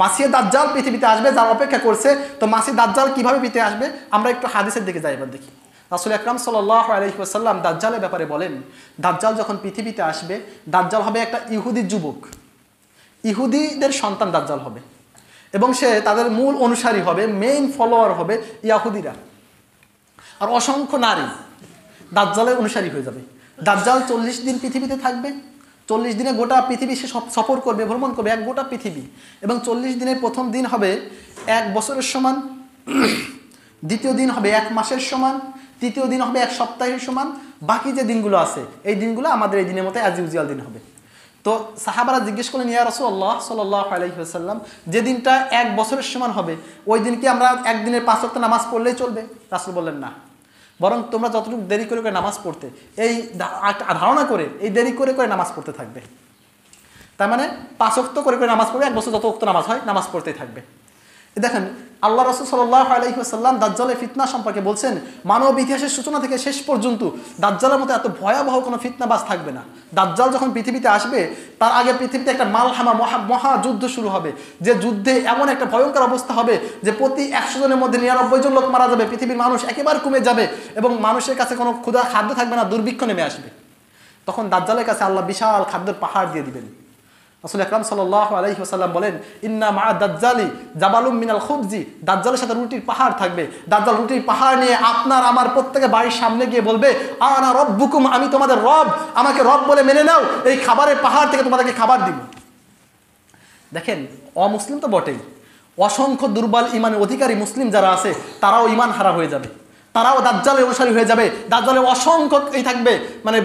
মাসিহ দাজ্জাল পৃথিবীতে আসবে, যার অপেক্ষা করছে। তো মাসিহ দাজ্জাল কিভাবে পৃথিবীতে আসবে আমরা একটু হাদিসের দিকে যাই, এবার দেখি। রাসূল আকরাম সাল্লাল্লাহু আলাইহি ওয়াসাল্লাম দাজ্জালের ব্যাপারে বলেন, দাজ্জাল যখন পৃথিবীতে আসবে, দাজ্জাল হবে একটা ইহুদি যুবক, ইহুদিদের সন্তান দাজ্জাল হবে, এবং সে তাদের মূল অনুসারী হবে, মেইন ফলোয়ার হবে ইয়াহুদিরা। আর অসংখ্য নারী দাজ্জালের অনুসারী হয়ে যাবে। দাজ্জাল 40 দিন পৃথিবীতে থাকবে, 40 দিনে গোটা পৃথিবী সে সফর করবে, ভ্রমণ করবে, এক গোটা পৃথিবী। এবং 40 দিনের প্রথম দিন হবে 1 বছরের সমান, দ্বিতীয় দিন হবে 1 মাসের সমান, তৃতীয় দিন হবে 1 সপ্তাহের সমান, বাকি যে দিনগুলো আছে এই দিনগুলো আমাদের এই দিনের মতো অ্যাজ ইউজুয়াল দিন হবে। তো সাহাবারা জিজ্ঞেস করলেন, ইয়া রাসূলুল্লাহ সাল্লাল্লাহু আলাইহি ওয়াসাল্লাম, যে দিনটা 1 বছরের সমান হবে ওই দিন কি আমরা একদিনের 5 ওয়াক্ত নামাজ পড়লেই চলবে? রাসূল বললেন না, বরং তোমরা যতটুকু দেরি করে করে নামাজ পড়তে, এই ধারণা করে এই দেরি করে করে নামাজ পড়তে থাকবে। তার মানে 5 ওয়াক্ত করে করে নামাজ পড়বে, 1 বছর যত ওয়াক্ত নামাজ হয় নামাজ পড়তেই থাকবে। দেখেন আল্লাহ রাসূল সাল্লাল্লাহু আলাইহি ওয়াসাল্লাম দাজ্জালের ফিতনা সম্পর্কে বলছেন, মানব ইতিহাসের সূচনা থেকে শেষ পর্যন্ত দাজ্জালের মতো এত ভয়াবহ কোনো ফিতনাবাজ থাকবে না। দাজ্জাল যখন পৃথিবীতে আসবে তার আগে পৃথিবীতে একটা মালহামা মহাযুদ্ধ শুরু হবে, যে যুদ্ধে এমন একটা ভয়ঙ্কর অবস্থা হবে যে প্রতি 100 জনের মধ্যে 99 জন লোক মারা যাবে, পৃথিবীর মানুষ একেবারে কমে যাবে এবং মানুষের কাছে কোনো ক্ষুধা খাদ্য থাকবে না, দুর্ভিক্ষ নেমে আসবে। তখন দাজ্জালের কাছে আল্লাহ বিশাল খাদ্যের পাহাড় দিয়ে দিবেন। রাসূল আকরাম সাল্লাল্লাহু আলাইহি ওয়াসাল্লাম বলেন, ইন্না মা দাজ্জালি জাবালুম মিনাল খুবজি, দাজ্জালের সাথে রুটির পাহাড় থাকবে। দাজ্জাল রুটির পাহাড় নিয়ে আপনার আমার প্রত্যেকের বাড়ির সামনে গিয়ে বলবে, আনা রব্বুকুম, আমি তোমাদের রব, আমাকে রব বলে মেনে নাও, এই খাবারের পাহাড় থেকে তোমাদেরকে খাবার দিব। দেখেন অমুসলিম তো বটেই, অসংখ্য দুর্বল ইমানের অধিকারী মুসলিম যারা আছে তারাও ইমান হারা হয়ে যাবে, তারাও দাজ্জালের অনুসারী হয়ে যাবে। দাজ্জালের অসংখ্য এই থাকবে, মানে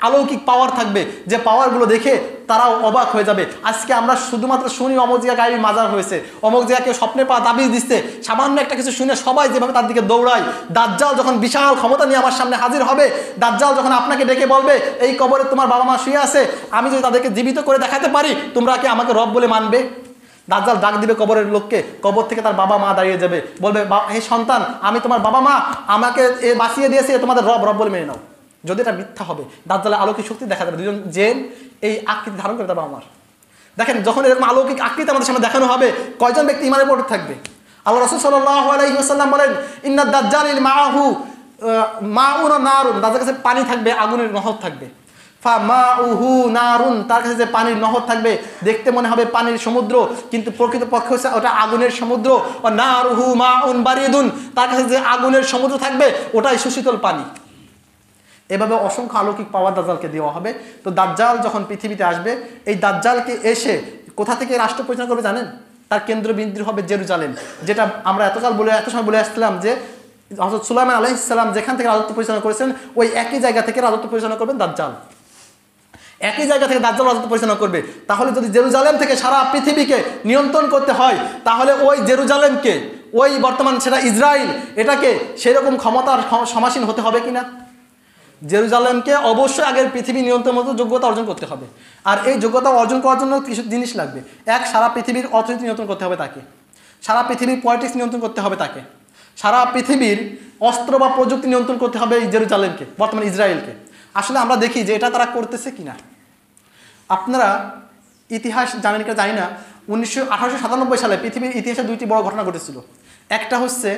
অলৌকিক পাওয়ার থাকবে, যে পাওয়ারগুলো দেখে তারাও অবাক হয়ে যাবে। আজকে আমরা শুধুমাত্র শুনি অমুক জায়গায় গায়েবী মাজার হয়েছে, অমুক জায়গায় কেউ স্বপ্নে পাওয়া তাবিজ দিচ্ছে, সামান্য একটা কিছু শুনে সবাই যেভাবে তার দিকে দৌড়ায়। দাজ্জাল যখন বিশাল ক্ষমতা নিয়ে আমার সামনে হাজির হবে, দাজ্জাল যখন আপনাকে ডেকে বলবে, এই কবরে তোমার বাবা মা শুয়ে আছে, আমি যদি তাদেরকে জীবিত করে দেখাতে পারি তোমরা কি আমাকে রব বলে মানবে? দাজ্জাল ডাক দিবে কবরের লোককে, কবর থেকে তার বাবা মা দাঁড়িয়ে যাবে, বলবে, হে সন্তান, আমি তোমার বাবা মা, আমাকে এ বাঁচিয়ে দিয়েছে, তোমাদের রব, রব বলে মেনে নাও। যদি এটা মিথ্যা হবে, দাজ্জালের অলৌকিক শক্তি দেখা যাবে, দুজন জেন এই আকৃতি ধারণ করে তার বাবা মার। দেখেন যখন এরকম অলৌকিক আকৃতি আমাদের সামনে দেখানো হবে, কয়জন ব্যক্তি ইমানের উপর থাকবে? আল্লাহ রাসূল সাল্লাল্লাহু আলাইহি ওয়াসাল্লাম বলেন, ইন্না দাজ্জালিল মাআহু মাউন নারুন, দাজ্জালের কাছে পানি থাকবে, আগুনের নহর থাকবে। ফামাউহু নারুন, তার কাছে যে পানির নহর থাকবে, দেখতে মনে হবে পানির সমুদ্র, কিন্তু প্রকৃতপক্ষে হচ্ছে ওটা আগুনের সমুদ্র। ও নারুহু মাউন বারিদুন, তার কাছে যে আগুনের সমুদ্র থাকবে ওটাই সুশীতল পানি। এভাবে অসংখ্য অলৌকিক পাওয়ার দাজ্জালকে দেওয়া হবে। তো দাজ্জাল যখন পৃথিবীতে আসবে, এই দাজ্জালকে এসে কোথা থেকে রাষ্ট্র পরিচালনা করবে জানেন? তার কেন্দ্রবিন্দু হবে জেরুজালেম, যেটা আমরা এত সময় বলে আসছিলাম যে হযরত সুলাইমান আলাইহিস সালাম যেখান থেকে রাজত্ব পরিচালনা করেছেন, ওই একই জায়গা থেকে রাজত্ব পরিচালনা করবেন দাজ্জাল, একই জায়গা থেকে দাজ্জাল রাজত্ব পরিচালনা করবে। তাহলে যদি জেরুজালেম থেকে সারা পৃথিবীকে নিয়ন্ত্রণ করতে হয়, তাহলে ওই জেরুজালেমকে, ওই বর্তমান সেটা ইসরায়েল, এটাকে সেরকম ক্ষমতার সমাসীন হতে হবে কিনা? জেরুজালেমকে অবশ্যই আগের পৃথিবী নিয়ন্ত্রণের মতো যোগ্যতা অর্জন করতে হবে। আর এই যোগ্যতা অর্জন করার জন্য কিছু জিনিস লাগবে। এক, সারা পৃথিবীর অর্থনীতি নিয়ন্ত্রণ করতে হবে তাকে, সারা পৃথিবীর পলিটিক্স নিয়ন্ত্রণ করতে হবে তাকে, সারা পৃথিবীর অস্ত্র বা প্রযুক্তি নিয়ন্ত্রণ করতে হবে এই জেরুজালেমকে, বর্তমান ইসরায়েলকে। আসলে আমরা দেখি যে এটা তারা করতেছে কিনা। আপনারা ইতিহাস জানেন কিনা জানি না, 1897 সালে পৃথিবীর ইতিহাসে 2টি বড় ঘটনা ঘটেছিল। একটা হচ্ছে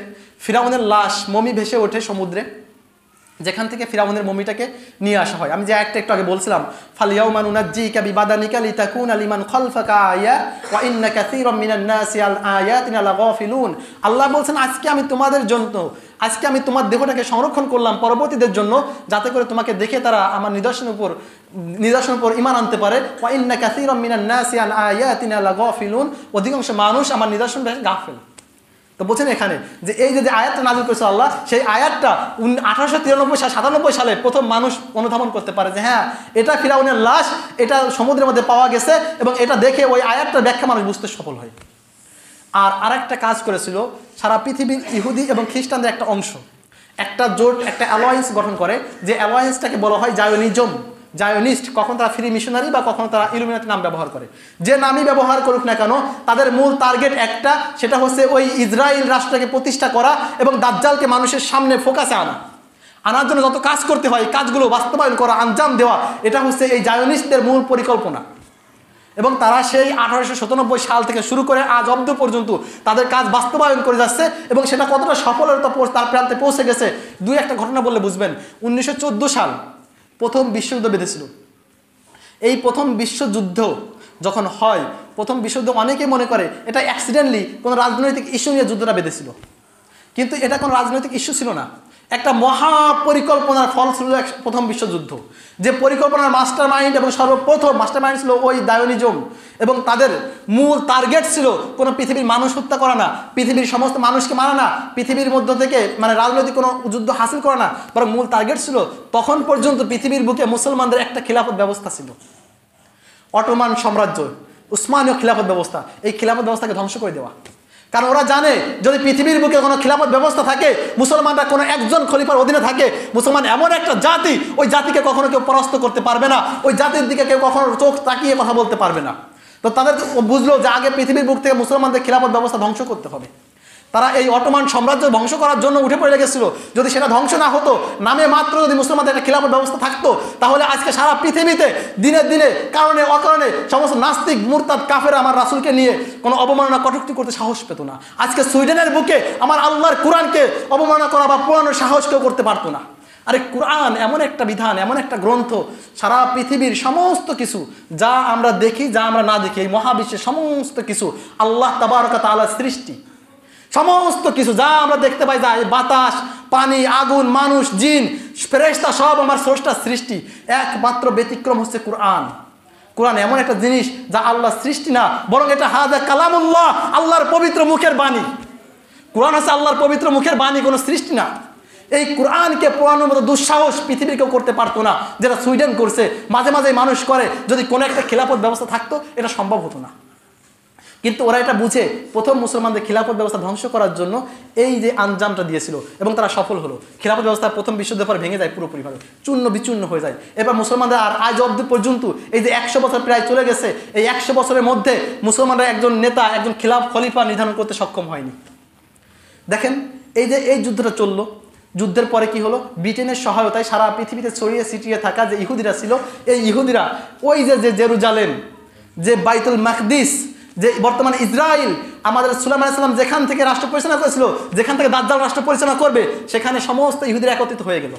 ফিরাউনের লাশ, মমি ভেসে ওঠে সমুদ্রে, যেখান থেকে ফিরাউনের মমিটাকে নিয়ে আসা হয়। আমি যে একটু আগে বলছিলাম, ফালিয়াউমা নুনাজ্জিকা বিবাদানিকা লিতাকুনা লিমান খালফাকা আয়া ওয়া ইন্না কাসীরাম মিনান নাসি আল আয়াতিনা লাগাফিলুন। আল্লাহ বলছেন, আজকে আমি তোমাদের জন্য, আজকে আমি তোমার দেহটাকে সংরক্ষণ করলাম পরবর্তীদের জন্য, যাতে করে তোমাকে দেখে তারা আমার নিদর্শনের উপর ঈমান আনতে পারে। ওয়া ইন্না কাসীরাম মিনান নাসি আল আয়াতিনা লাগাফিলুন, অধিকাংশ মানুষ আমার নিদর্শন থেকে গাফেল। তো বলছেন এখানে যে এই যে আয়াতটা নাযিল করেছে আল্লাহ, সেই আয়াতটা 1893-97 সালে প্রথম মানুষ অনুধাবন করতে পারে যে হ্যাঁ, এটা ফিরাউনের লাশ, এটা সমুদ্রের মধ্যে পাওয়া গেছে, এবং এটা দেখে ওই আয়াতটার ব্যাখ্যা মানুষ বুঝতে সফল হয়। আর আরেকটা কাজ করেছিল, সারা পৃথিবীর ইহুদি এবং খ্রিস্টানদের একটা অংশ একটা জোট, একটা অ্যালায়েন্স গঠন করে, যে অ্যালায়েন্সটাকে বলা হয় জায়োনিস্ট। কখন তারা ফ্রি মিশনারি বা কখনো তারা ইলুমিনাটি নাম ব্যবহার করে। যে নামই ব্যবহার করুক না কেন, তাদের মূল টার্গেট একটা, সেটা হচ্ছে ওই ইসরায়েল রাষ্ট্রকে প্রতিষ্ঠা করা এবং দাজ্জালকে মানুষের সামনে ফোকাসে আনার জন্য যত কাজ করতে হয়, কাজগুলো বাস্তবায়ন করা, আঞ্জাম দেওয়া, এটা হচ্ছে এই জায়োনিস্টদের মূল পরিকল্পনা। এবং তারা সেই 1897 সাল থেকে শুরু করে আজ অব্দ পর্যন্ত তাদের কাজ বাস্তবায়ন করে যাচ্ছে এবং সেটা কতটা সফলতা তার প্রান্তে পৌঁছে গেছে। দুই একটা ঘটনা বললে বুঝবেন। 1914 সাল প্রথম বিশ্বযুদ্ধ বেঁধেছিল। এই প্রথম বিশ্বযুদ্ধ যখন হয়, প্রথম বিশ্বযুদ্ধ অনেকেই মনে করে এটা অ্যাক্সিডেন্টলি কোনো রাজনৈতিক ইস্যু নিয়ে যুদ্ধটা বেঁধেছিল, কিন্তু এটা কোনো রাজনৈতিক ইস্যু ছিল না। একটা মহা পরিকল্পনার ফল ছিল প্রথম বিশ্বযুদ্ধ। যে পরিকল্পনার মাস্টার মাইন্ড এবং সর্বপ্রথম মাস্টার মাইন্ড ছিল ওই দায়োনিজম, এবং তাদের মূল টার্গেট ছিল কোনো পৃথিবীর মানুষ হত্যা করা না, পৃথিবীর সমস্ত মানুষকে মারা না, পৃথিবীর মধ্য থেকে মানে রাজনৈতিক কোনো যুদ্ধ হাসিল করা না, বরং মূল টার্গেট ছিল তখন পর্যন্ত পৃথিবীর বুকে মুসলমানদের একটা খিলাফত ব্যবস্থা ছিল, অটোমান সাম্রাজ্য, উসমানীয় খিলাফত ব্যবস্থা। এই খিলাফত ব্যবস্থাকে ধ্বংস করে দেওয়া। কারণ ওরা জানে যদি পৃথিবীর বুকে কোনো খিলাফত ব্যবস্থা থাকে, মুসলমানরা কোনো একজন খলিফার অধীনে থাকে, মুসলমান এমন একটা জাতি, ওই জাতিকে কখনো কেউ পরাস্ত করতে পারবে না, ওই জাতির দিকে কেউ কখনো চোখ তাকিয়ে কথা বলতে পারবে না। তো তাদের বুঝলো যে আগে পৃথিবীর বুক থেকে মুসলমানদের খিলাফত ব্যবস্থা ধ্বংস করতে হবে। তারা এই অটোমান সাম্রাজ্য ধ্বংস করার জন্য উঠে পড়ে লেগেছিল। যদি সেটা ধ্বংস না হতো, নামে মাত্র যদি মুসলমানদের একটা খিলাফত ব্যবস্থা থাকতো, তাহলে আজকে সারা পৃথিবীতে দিনে দিনে কারণে অকারণে সমস্ত নাস্তিক মুরতাদ কাফের আমার রাসূলকে নিয়ে কোনো অবমাননা কটূক্তি করতে সাহস পেত না। আজকে সুইডেনের বুকে আমার আল্লাহর কোরআনকে অবমাননা করা বা পোড়ানোর সাহস কেউ করতে পারতো না। আরে কোরআন এমন একটা বিধান, এমন একটা গ্রন্থ, সারা পৃথিবীর সমস্ত কিছু যা আমরা দেখি, যা আমরা না দেখি, এই মহাবিশ্বের সমস্ত কিছু আল্লাহ তাবারক ওয়া তাআলার সৃষ্টি। সমস্ত কিছু যা আমরা দেখতে পাই, যা বাতাস, পানি, আগুন, মানুষ, জিন, ফেরেশতা, সব আমার স্রষ্টার সৃষ্টি। একমাত্র ব্যতিক্রম হচ্ছে কোরআন। কোরআন এমন একটা জিনিস যা আল্লাহর সৃষ্টি না, বরং এটা হাযা কালামুল্লাহ, আল্লাহর পবিত্র মুখের বাণী। কোরআন হচ্ছে আল্লাহর পবিত্র মুখের বাণী, কোনো সৃষ্টি না। এই কোরআনকে পোড়ানোর মতো দুঃসাহস পৃথিবীর কেউ করতে পারতো না, যেটা সুইডেন করছে, মাঝে মাঝে মানুষ করে। যদি কোনো একটা খিলাফত ব্যবস্থা থাকতো, এটা সম্ভব হতো না। কিন্তু ওরা এটা বুঝে প্রথম মুসলমানদের খিলাফত ব্যবস্থা ধ্বংস করার জন্য এই যে আঞ্জামটা দিয়েছিল, এবং তারা সফল হলো। খিলাফত ব্যবস্থা প্রথম বিশ্বযুদ্ধের পর ভেঙে যায়, পুরোপুরিভাবে চূর্ণ বিচূর্ণ হয়ে যায়। এবার মুসলমানদের আর আজ অবধি পর্যন্ত এই যে 100 বছর প্রায় চলে গেছে, এই 100 বছরের মধ্যে মুসলমানরা একজন নেতা, একজন খলিফা নির্ধারণ করতে সক্ষম হয়নি। দেখেন এই যে এই যুদ্ধটা চললো, যুদ্ধের পরে কি হলো, ব্রিটেনের সহায়তায় সারা পৃথিবীতে ছড়িয়ে ছিটিয়ে থাকা যে ইহুদিরা ছিল, এই ইহুদিরা ওই যে জেরুজালেম, যে বাইতুল মাকদিস, যে বর্তমানে ইসরায়েল, আমাদের সুলাইমান আলাইহিস সালাম যেখান থেকে রাষ্ট্র পরিচালনা করেছিল, যেখান থেকে দাজ্জাল রাষ্ট্র পরিচালনা করবে, সেখানে সমস্ত ইহুদিরা একত্রিত হয়ে গেল।